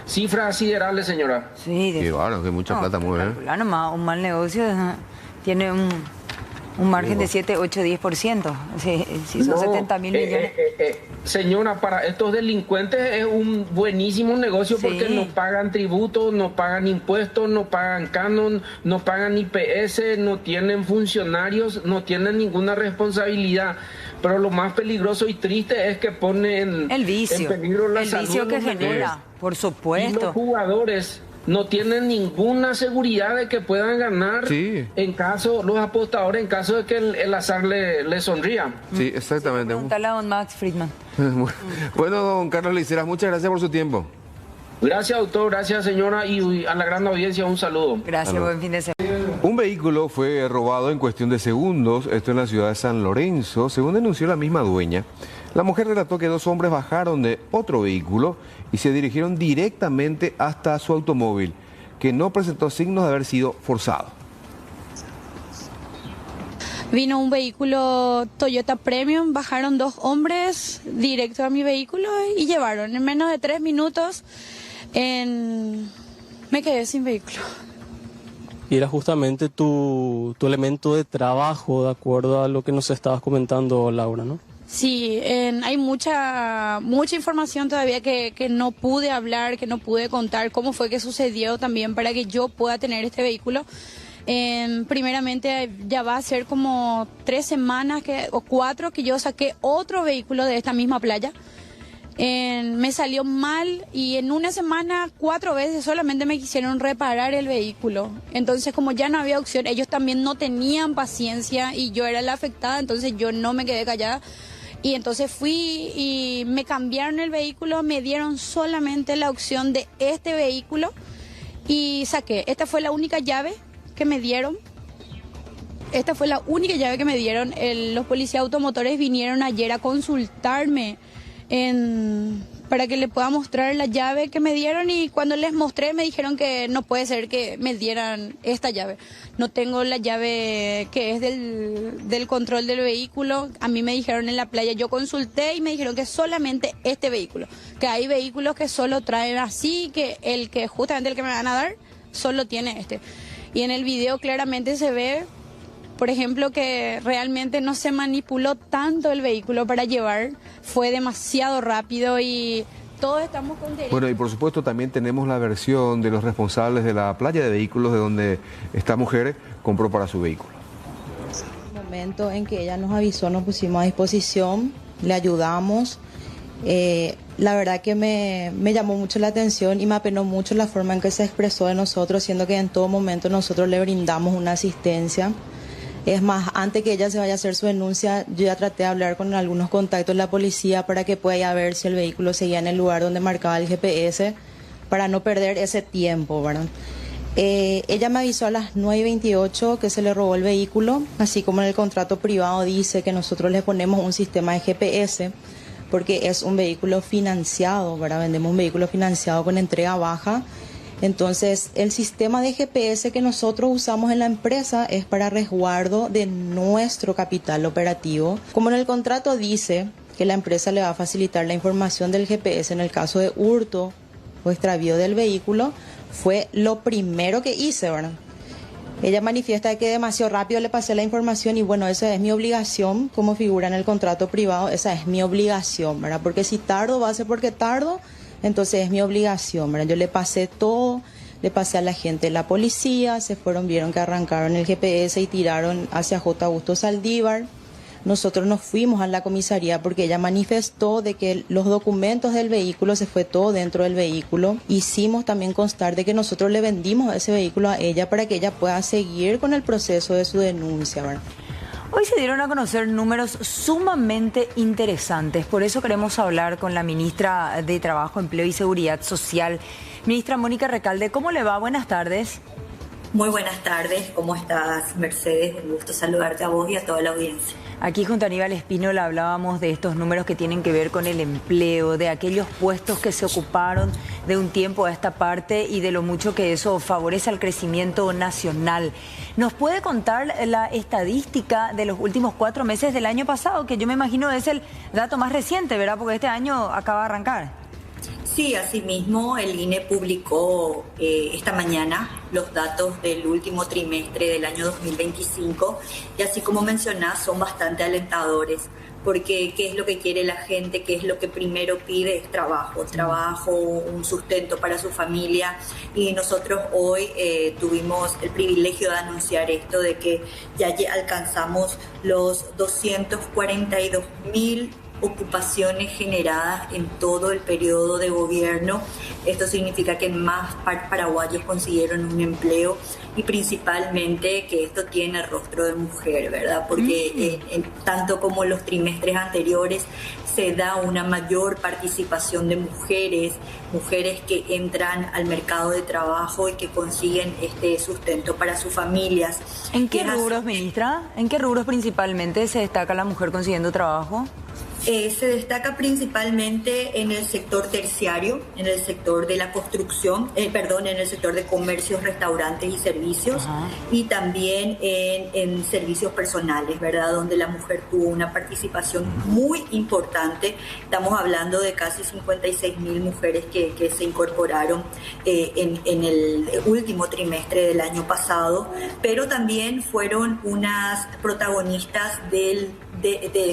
cifras siderales, señora. Sí, qué bueno, que mucha plata mueve. Nomás, un mal negocio tiene un margen de 7, 8, 10%. Si son 70 mil millones. Señora, para estos delincuentes es un buenísimo negocio porque no pagan tributos, no pagan impuestos, no pagan canon, no pagan IPS, no tienen funcionarios, no tienen ninguna responsabilidad. Pero lo más peligroso y triste es que ponen el vicio, en peligro la salud. El vicio que genera, por supuesto. Y los jugadores no tienen ninguna seguridad de que puedan ganar los apostadores en caso de que el azar le sonría. Sí, exactamente. Pregúntale a don Max Friedman. Bueno, don Carlos Liceras, muchas gracias por su tiempo. Gracias, doctor, gracias, señora, y a la gran audiencia un saludo. Gracias, buen fin de semana. Un vehículo fue robado en cuestión de segundos, esto en la ciudad de San Lorenzo, según denunció la misma dueña. La mujer relató que 2 hombres bajaron de otro vehículo y se dirigieron directamente hasta su automóvil, que no presentó signos de haber sido forzado. Vino un vehículo Toyota Premium, bajaron 2 hombres directo a mi vehículo y llevaron en menos de 3 minutos. Me quedé sin vehículo. Y era justamente tu elemento de trabajo, de acuerdo a lo que nos estabas comentando, Laura, ¿no? Sí, hay mucha información todavía que no pude hablar, que no pude contar cómo fue que sucedió también para que yo pueda tener este vehículo. Primeramente ya va a ser como 3 semanas o 4 que yo saqué otro vehículo de esta misma playa. Me salió mal y en una semana 4 veces solamente me quisieron reparar el vehículo. Entonces, como ya no había opción, ellos también no tenían paciencia y yo era la afectada, entonces yo no me quedé callada. Y entonces fui y me cambiaron el vehículo, me dieron solamente la opción de este vehículo y saqué. Esta fue la única llave que me dieron. Los policías automotores vinieron ayer a consultarme para que le pueda mostrar la llave que me dieron, y cuando les mostré me dijeron que no puede ser que me dieran esta llave. No tengo la llave que es del control del vehículo. A mí me dijeron en la playa, yo consulté y me dijeron que solamente este vehículo, que hay vehículos que solo traen así, que justamente el que me van a dar solo tiene este. Y en el video claramente se ve, por ejemplo, que realmente no se manipuló tanto el vehículo para llevar, fue demasiado rápido y todos estamos con derecho. Bueno, y por supuesto también tenemos la versión de los responsables de la playa de vehículos de donde esta mujer compró para su vehículo. En el momento en que ella nos avisó, nos pusimos a disposición, le ayudamos. La verdad que me llamó mucho la atención y me apenó mucho la forma en que se expresó de nosotros, siendo que en todo momento nosotros le brindamos una asistencia. Es más, antes que ella se vaya a hacer su denuncia, yo ya traté de hablar con algunos contactos de la policía para que pueda ir a ver si el vehículo seguía en el lugar donde marcaba el GPS, para no perder ese tiempo, ¿verdad? Ella me avisó a las 9:28 que se le robó el vehículo, así como en el contrato privado dice que nosotros le ponemos un sistema de GPS, porque es un vehículo financiado, ¿verdad? Vendemos un vehículo financiado con entrega baja. Entonces, el sistema de GPS que nosotros usamos en la empresa es para resguardo de nuestro capital operativo. Como en el contrato dice que la empresa le va a facilitar la información del GPS en el caso de hurto o extravío del vehículo, fue lo primero que hice, ¿verdad? Ella manifiesta que demasiado rápido le pasé la información y bueno, esa es mi obligación, como figura en el contrato privado, esa es mi obligación, ¿verdad? Porque si tardo va a ser porque tardo. Entonces es mi obligación, ¿verdad? Yo le pasé todo, le pasé a la gente de la policía, se fueron, vieron que arrancaron el GPS y tiraron hacia J. Augusto Saldívar. Nosotros nos fuimos a la comisaría porque ella manifestó de que los documentos del vehículo, se fue todo dentro del vehículo. Hicimos también constar de que nosotros le vendimos ese vehículo a ella para que ella pueda seguir con el proceso de su denuncia, ¿verdad? Hoy se dieron a conocer números sumamente interesantes, por eso queremos hablar con la ministra de Trabajo, Empleo y Seguridad Social. Ministra Mónica Recalde, ¿cómo le va? Buenas tardes. Muy buenas tardes, ¿cómo estás, Mercedes? Un gusto saludarte a vos y a toda la audiencia. Aquí junto a Aníbal Espínola hablábamos de estos números que tienen que ver con el empleo, de aquellos puestos que se ocuparon de un tiempo a esta parte y de lo mucho que eso favorece al crecimiento nacional. ¿Nos puede contar la estadística de los últimos 4 meses del año pasado, que yo me imagino es el dato más reciente, ¿verdad? Porque este año acaba de arrancar. Sí, asimismo el INE publicó esta mañana los datos del último trimestre del año 2025 y así como mencionás son bastante alentadores, porque ¿qué es lo que quiere la gente? ¿Qué es lo que primero pide? Es trabajo, un sustento para su familia, y nosotros hoy tuvimos el privilegio de anunciar esto, de que ya alcanzamos los 242.000 ocupaciones generadas en todo el periodo de gobierno. Esto significa que más paraguayos consiguieron un empleo y principalmente que esto tiene rostro de mujer, ¿verdad? Porque tanto como los trimestres anteriores se da una mayor participación de mujeres que entran al mercado de trabajo y que consiguen este sustento para sus familias. ¿En qué rubros, ministra? ¿En qué rubros principalmente se destaca la mujer consiguiendo trabajo? Se destaca principalmente en el sector terciario, en el sector de la construcción, en el sector de comercios, restaurantes y servicios, y también en servicios personales, ¿verdad? Donde la mujer tuvo una participación muy importante. Estamos hablando de casi 56.000 mujeres que se incorporaron en el último trimestre del año pasado, pero también fueron unas protagonistas del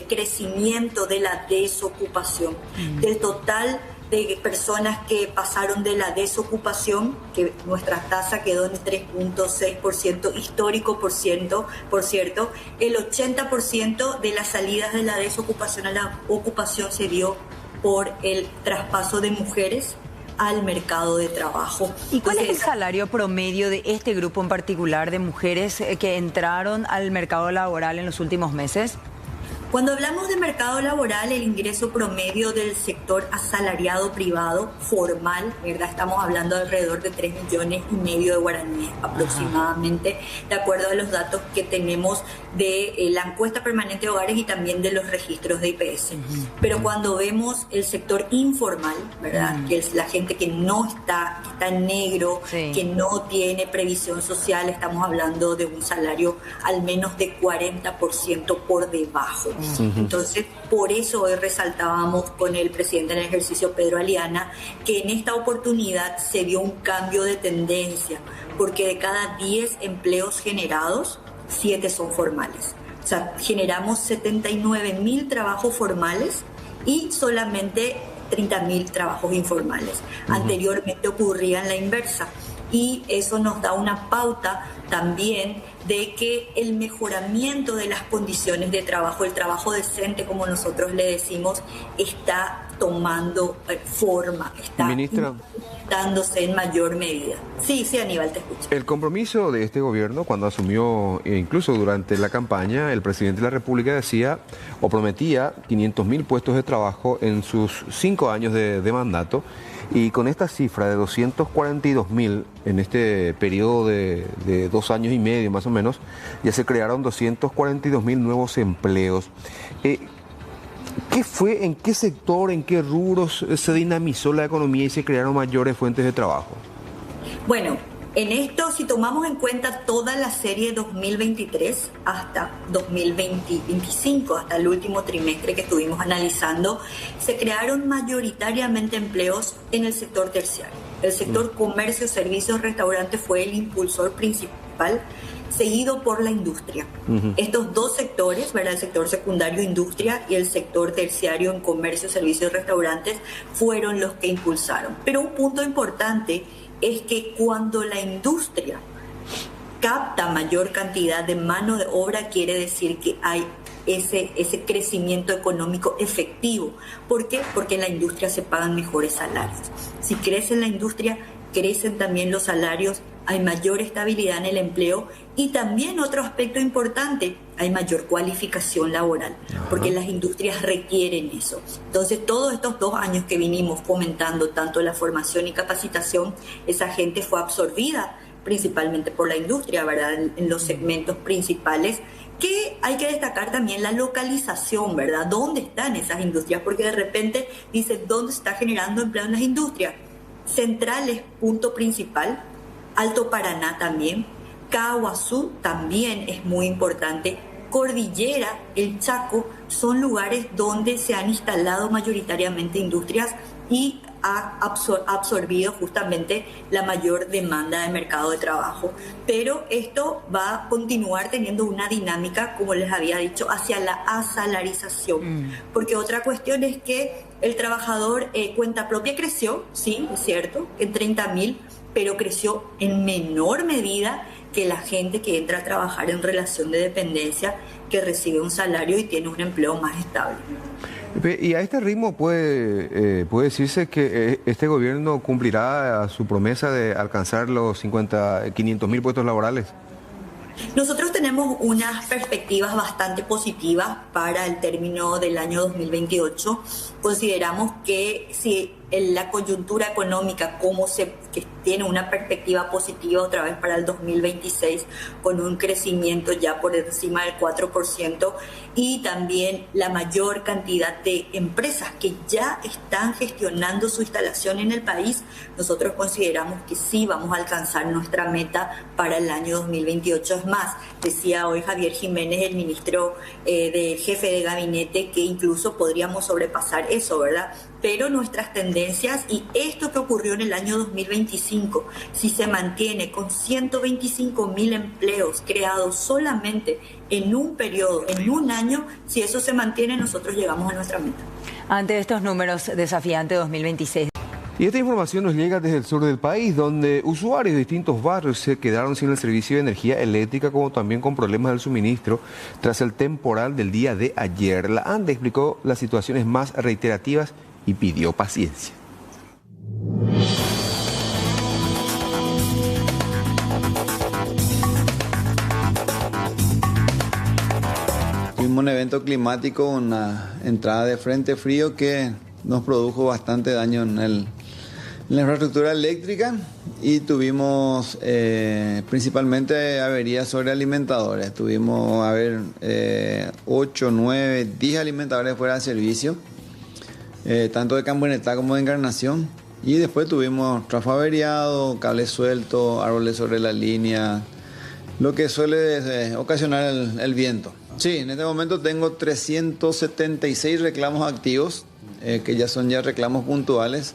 crecimiento de la desocupación, del total de personas que pasaron de la desocupación, que nuestra tasa quedó en 3.6% histórico, por cierto, el 80% de las salidas de la desocupación a la ocupación se dio por el traspaso de mujeres al mercado de trabajo. ¿Y cuál es el salario promedio de este grupo en particular de mujeres que entraron al mercado laboral en los últimos meses? Cuando hablamos de mercado laboral, el ingreso promedio del sector asalariado privado formal, ¿verdad? Estamos hablando de alrededor de 3,5 millones de guaraníes aproximadamente, de acuerdo a los datos que tenemos de la encuesta permanente de hogares y también de los registros de IPS. Pero cuando vemos el sector informal, ¿verdad? Que es la gente que no está, que está en negro, que no tiene previsión social, estamos hablando de un salario al menos de 40% por debajo. Entonces, por eso hoy resaltábamos con el presidente en el ejercicio, Pedro Aliana, que en esta oportunidad se dio un cambio de tendencia, porque de cada 10 empleos generados, 7 son formales. O sea, generamos 79.000 trabajos formales y solamente 30.000 trabajos informales. Anteriormente ocurría en la inversa. Y eso nos da una pauta también de que el mejoramiento de las condiciones de trabajo, el trabajo decente, como nosotros le decimos, está tomando forma, está dándose en mayor medida. Sí, Aníbal, te escucho. El compromiso de este gobierno, cuando asumió, incluso durante la campaña, el presidente de la República decía o prometía 500.000 puestos de trabajo en sus 5 años de mandato. Y con esta cifra de 242.000 en este periodo de 2 años y medio más o menos, ya se crearon 242.000 nuevos empleos. ¿Qué fue, en qué sector, en qué rubros se dinamizó la economía y se crearon mayores fuentes de trabajo? Bueno, en esto, si tomamos en cuenta toda la serie 2023 hasta 2025, hasta el último trimestre que estuvimos analizando, se crearon mayoritariamente empleos en el sector terciario. El sector comercio, servicios, restaurantes fue el impulsor principal, seguido por la industria. Estos dos sectores, ¿verdad? El sector secundario, industria, y el sector terciario en comercio, servicios y restaurantes, fueron los que impulsaron. Pero un punto importante es que cuando la industria capta mayor cantidad de mano de obra, quiere decir que hay ese crecimiento económico efectivo. ¿Por qué? Porque en la industria se pagan mejores salarios. Si crece la industria, crecen también los salarios, hay mayor estabilidad en el empleo y también otro aspecto importante, hay mayor cualificación laboral, porque las industrias requieren eso. Entonces, todos estos 2 años que vinimos fomentando tanto la formación y capacitación, esa gente fue absorbida principalmente por la industria, ¿verdad? En los segmentos principales, que hay que destacar también la localización, ¿verdad? ¿Dónde están esas industrias? Porque de repente dice, ¿dónde está generando empleo en las industrias? Centrales, punto principal, Alto Paraná también, Caaguazú también es muy importante, Cordillera, el Chaco, son lugares donde se han instalado mayoritariamente industrias y ha absorbido justamente la mayor demanda de mercado de trabajo. Pero esto va a continuar teniendo una dinámica, como les había dicho, hacia la asalarización. Porque otra cuestión es que el trabajador cuenta propia creció, sí, es cierto, en 30.000, pero creció en menor medida que la gente que entra a trabajar en relación de dependencia, que recibe un salario y tiene un empleo más estable. Y a este ritmo puede decirse que este gobierno cumplirá su promesa de alcanzar los 500.000 puestos laborales. Nosotros tenemos unas perspectivas bastante positivas para el término del año 2028. Consideramos que si la coyuntura económica, que tiene una perspectiva positiva otra vez para el 2026, con un crecimiento ya por encima del 4%, y también la mayor cantidad de empresas que ya están gestionando su instalación en el país, nosotros consideramos que sí vamos a alcanzar nuestra meta para el año 2028. Es más, decía hoy Javier Jiménez, el ministro del jefe de gabinete, que incluso podríamos sobrepasar eso, ¿verdad? Pero nuestras tendencias, y esto que ocurrió en el año 2025, si se mantiene con 125.000 empleos creados solamente en un periodo, en un año, si eso se mantiene, nosotros llegamos a nuestra meta. Ante estos números desafiantes 2026. Y esta información nos llega desde el sur del país, donde usuarios de distintos barrios se quedaron sin el servicio de energía eléctrica, como también con problemas del suministro tras el temporal del día de ayer. La ANDE explicó las situaciones más reiterativas y pidió paciencia. Tuvimos un evento climático, una entrada de frente frío que nos produjo bastante daño en la infraestructura eléctrica, y tuvimos principalmente averías sobre alimentadores. Tuvimos 8, 9, 10 alimentadores fuera de servicio, tanto de Cambuenetá como de Encarnación, y después tuvimos trafo averiado, cables sueltos, árboles sobre la línea, lo que suele ocasionar el viento. Sí, en este momento tengo 376 reclamos activos, que ya son reclamos puntuales.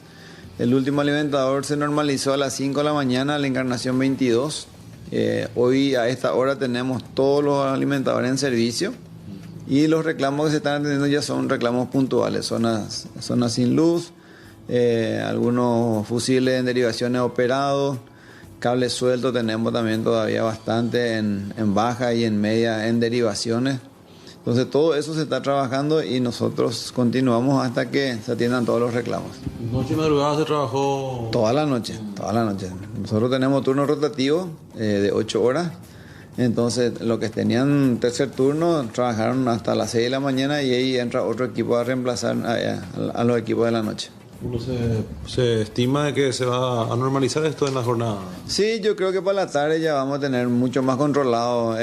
El último alimentador se normalizó a las 5 de la mañana, la Encarnación 22. Hoy a esta hora tenemos todos los alimentadores en servicio, y los reclamos que se están atendiendo ya son reclamos puntuales, zonas sin luz, algunos fusiles en derivaciones operados, cables sueltos tenemos también todavía bastante en baja y en media en derivaciones. Entonces todo eso se está trabajando y nosotros continuamos hasta que se atiendan todos los reclamos. ¿Noche y madrugada se trabajó? Toda la noche. Nosotros tenemos turno rotativo de 8 horas. Entonces los que tenían tercer turno trabajaron hasta las 6 de la mañana, y ahí entra otro equipo a reemplazar a los equipos de la noche. ¿Se estima de que se va a normalizar esto en la jornada? Sí, yo creo que para la tarde ya vamos a tener mucho más controlados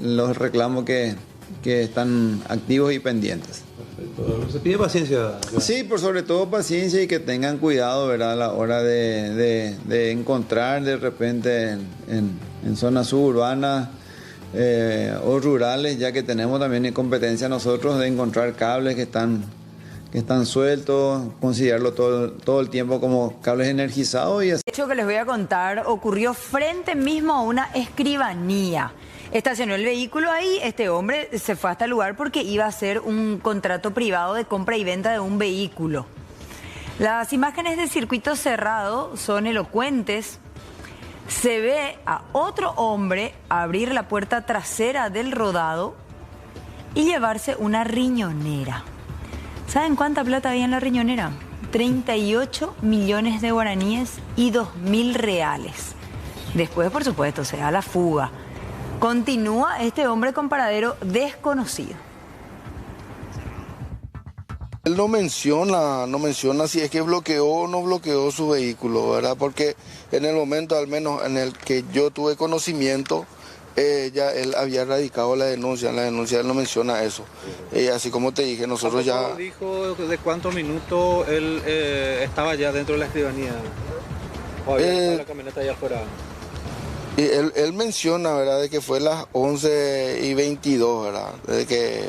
los reclamos que están activos y pendientes. Perfecto. ¿Se pide paciencia? Sí, por sobre todo paciencia, y que tengan cuidado, ¿verdad?, a la hora de encontrar de repente en zonas suburbanas o rurales, ya que tenemos también competencia nosotros de encontrar cables que están sueltos, considerarlo todo el tiempo como cables energizados. Y así. El hecho que les voy a contar ocurrió frente mismo a una escribanía. Estacionó el vehículo ahí, este hombre se fue hasta el lugar porque iba a hacer un contrato privado de compra y venta de un vehículo. Las imágenes de circuito cerrado son elocuentes. Se ve a otro hombre abrir la puerta trasera del rodado y llevarse una riñonera. ¿Saben cuánta plata había en la riñonera? 38 millones de guaraníes y 2.000 reales. Después, por supuesto, se da la fuga. Continúa este hombre con paradero desconocido. Él no menciona si es que bloqueó o no bloqueó su vehículo, ¿verdad? Porque en el momento, al menos en el que yo tuve conocimiento, ya él había radicado la denuncia. En la denuncia él no menciona eso. Así como te dije, nosotros ya... ¿Dijo de cuántos minutos él estaba ya dentro de la escribanía? ¿O había la camioneta allá afuera? Y él menciona, ¿verdad?, de que fue las 11:22, ¿verdad? De que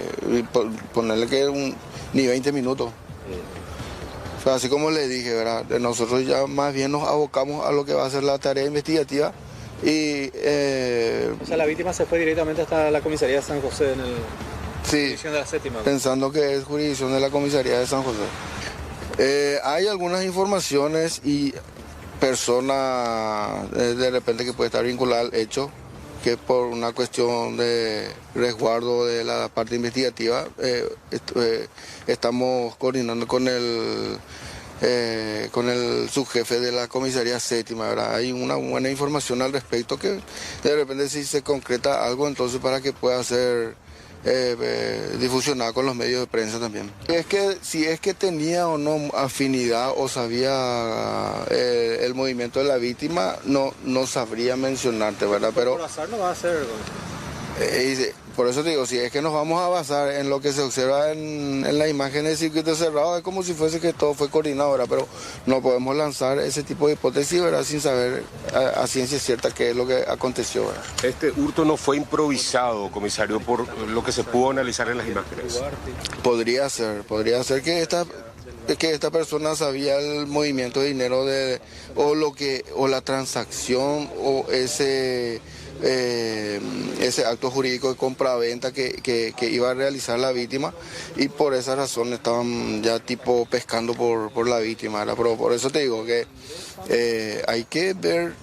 ponerle que ni 20 minutos. O sea, así como le dije, ¿verdad? Nosotros ya más bien nos abocamos a lo que va a ser la tarea investigativa. Y, o sea, la víctima se fue directamente hasta la comisaría de San José en jurisdicción de la séptima. Pensando que es jurisdicción de la comisaría de San José. Hay algunas informaciones y personas de repente que puede estar vinculada al hecho, que por una cuestión de resguardo de la parte investigativa estamos coordinando con el subjefe de la comisaría séptima, ¿verdad? Hay una buena información al respecto, que de repente si se concreta algo, entonces para que pueda ser difusionada con los medios de prensa también. Si es que tenía o no afinidad o sabía el movimiento de la víctima, no sabría mencionarte, ¿verdad? Pero por azar no va a ser. por eso te digo, si es que nos vamos a basar en lo que se observa en las imágenes de circuito cerrado, es como si fuese que todo fue coordinado, ¿verdad? Pero no podemos lanzar ese tipo de hipótesis, ¿verdad? Sin saber a ciencia cierta qué es lo que aconteció, ¿verdad? Este hurto no fue improvisado, comisario, por lo que se pudo analizar en las imágenes. Podría ser que esta persona sabía el movimiento de dinero o la transacción o ese acto jurídico de compra-venta que iba a realizar la víctima, y por esa razón estaban ya tipo pescando por la víctima, ¿verdad? Pero por eso te digo que hay que ver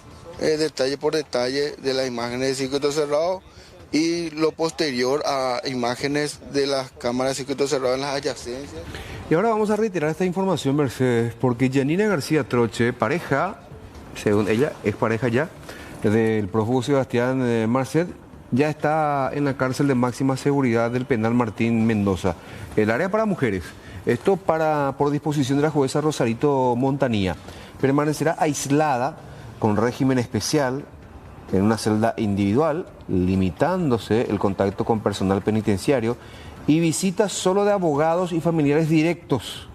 detalle por detalle de las imágenes de circuito cerrado y lo posterior a imágenes de las cámaras de circuito cerrado en las adyacencias. Y ahora vamos a reiterar esta información, Mercedes, porque Yanina García Troche, pareja, según ella, es pareja ya, del prófugo Sebastián Marcet, ya está en la cárcel de máxima seguridad del penal Martín Mendoza, el área para mujeres. Esto por disposición de la jueza Rosarito Montanía. Permanecerá aislada con régimen especial en una celda individual, limitándose el contacto con personal penitenciario y visitas solo de abogados y familiares directos.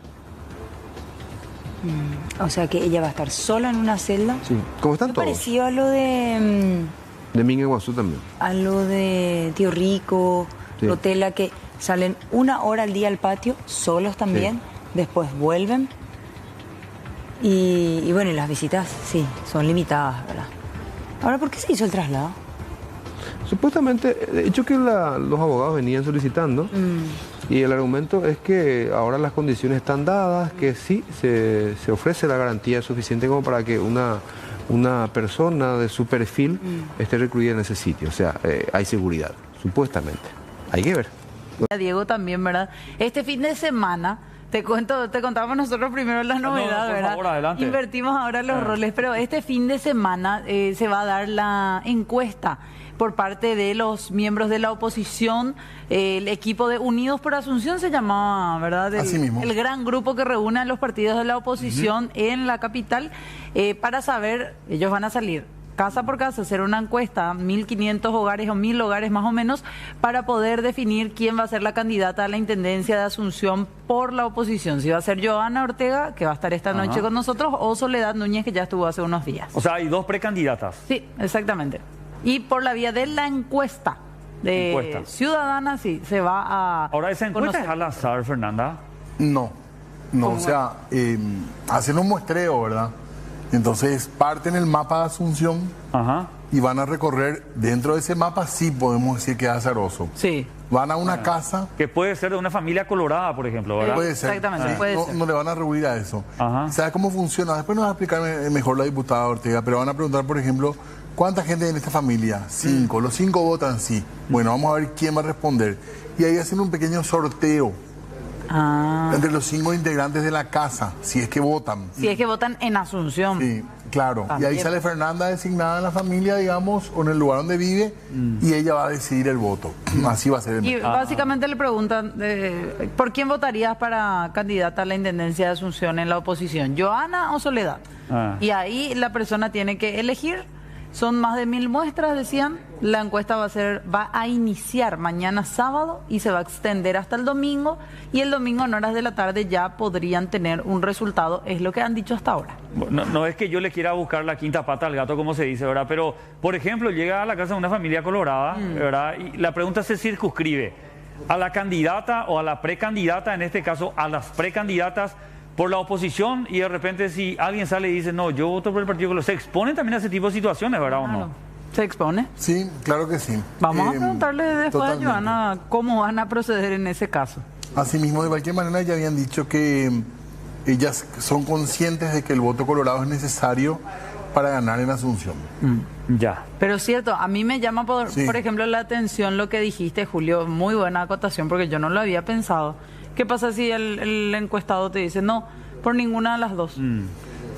O sea que ella va a estar sola en una celda. Sí, como están todos. Parecido a lo de... de Mingue Guazú también. A lo de Tío Rico, sí. Rotela, que salen 1 hora al día al patio, solos también, sí. Después vuelven. Y bueno, y las visitas, sí, son limitadas, ¿verdad? Ahora, ¿por qué se hizo el traslado? Supuestamente, de hecho que los abogados venían solicitando, y el argumento es que ahora las condiciones están dadas, que sí se ofrece la garantía suficiente como para que una persona de su perfil esté recluida en ese sitio. O sea, hay seguridad, supuestamente. Hay que ver. Diego también, ¿verdad? Este fin de semana... Te contamos nosotros primero las novedades, ¿verdad? Favor, adelante. Invertimos ahora los roles, pero este fin de semana se va a dar la encuesta por parte de los miembros de la oposición. El equipo de Unidos por Asunción se llamaba, ¿verdad? Así mismo. El gran grupo que reúne a los partidos de la oposición en la capital para saber, ellos van a salir casa por casa, hacer una encuesta, 1.500 hogares o 1.000 hogares más o menos, para poder definir quién va a ser la candidata a la Intendencia de Asunción por la oposición. Si va a ser Johanna Ortega, que va a estar esta noche con nosotros, o Soledad Núñez, que ya estuvo hace unos días. O sea, hay 2 precandidatas. Sí, exactamente. Y por la vía de la encuesta de ciudadana, sí, se va a... Ahora, ¿esa encuesta es al azar, Fernanda? No, o sea, hacen un muestreo, ¿verdad? Entonces parten el mapa de Asunción y van a recorrer dentro de ese mapa, sí podemos decir que es azaroso. Sí. Van a una casa... Que puede ser de una familia colorada, por ejemplo, ¿verdad? Puede ser. Exactamente, puede ser. No le van a rehuir a eso. ¿Sabes cómo funciona? Después nos va a explicar mejor la diputada Ortega, pero van a preguntar, por ejemplo, ¿cuánta gente hay en esta familia? 5. Los 5 votan sí. Bueno, vamos a ver quién va a responder. Y ahí hacen un pequeño sorteo. Entre los 5 integrantes de la casa, si es que votan. Si es que votan en Asunción. Sí, claro. También. Y ahí sale Fernanda designada en la familia, digamos, o en el lugar donde vive, y ella va a decidir el voto. Así va a ser. Y básicamente le preguntan, ¿por quién votarías para candidata a la Intendencia de Asunción en la oposición? ¿Johanna o Soledad? Y ahí la persona tiene que elegir. Son más de 1.000 muestras, decían. La encuesta va a iniciar mañana sábado y se va a extender hasta el domingo. Y el domingo en horas de la tarde ya podrían tener un resultado, es lo que han dicho hasta ahora. No es que yo le quiera buscar la quinta pata al gato, como se dice, ¿verdad? Pero, por ejemplo, llega a la casa de una familia colorada, ¿verdad? Y la pregunta se circunscribe a la candidata o a la precandidata, en este caso a las precandidatas, por la oposición, y de repente si alguien sale y dice, no, yo voto por el partido colorado, se exponen también a ese tipo de situaciones, ¿verdad o no? ¿Se expone? Sí, claro que sí. Vamos a preguntarle después a Johanna cómo van a proceder en ese caso. Asimismo, de cualquier manera ya habían dicho que ellas son conscientes de que el voto colorado es necesario para ganar en Asunción. Ya. Pero cierto, a mí me llama por ejemplo la atención lo que dijiste, Julio, muy buena acotación porque yo no lo había pensado. ¿Qué pasa si el encuestado te dice no, por ninguna de las dos?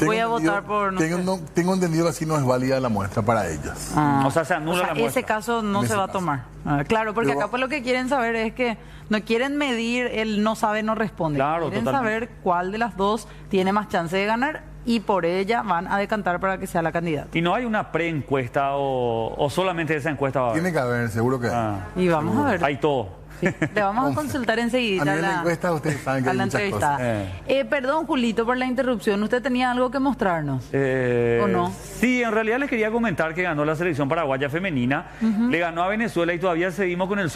voy a votar por... No tengo entendido que así no es válida la muestra para ellas. O sea, se anula la muestra. Ese caso no se va a tomar. Claro, porque acá pues lo que quieren saber es que no quieren medir el no sabe, no responde. Claro, quieren totalmente. saber cuál de las dos tiene más chance de ganar y por ella van a decantar para que sea la candidata. ¿Y no hay una preencuesta o solamente esa encuesta va a haber? Tiene que haber, seguro que hay. Y vamos a ver. Hay todo. Sí, le vamos a consultar enseguida a nivel de encuesta, ustedes saben que a hay la muchas entrevistada. Perdón, Julito, por la interrupción. ¿Usted tenía algo que mostrarnos? ¿O no? Sí, en realidad les quería comentar que ganó la selección paraguaya femenina. Le ganó a Venezuela y todavía seguimos con el sueño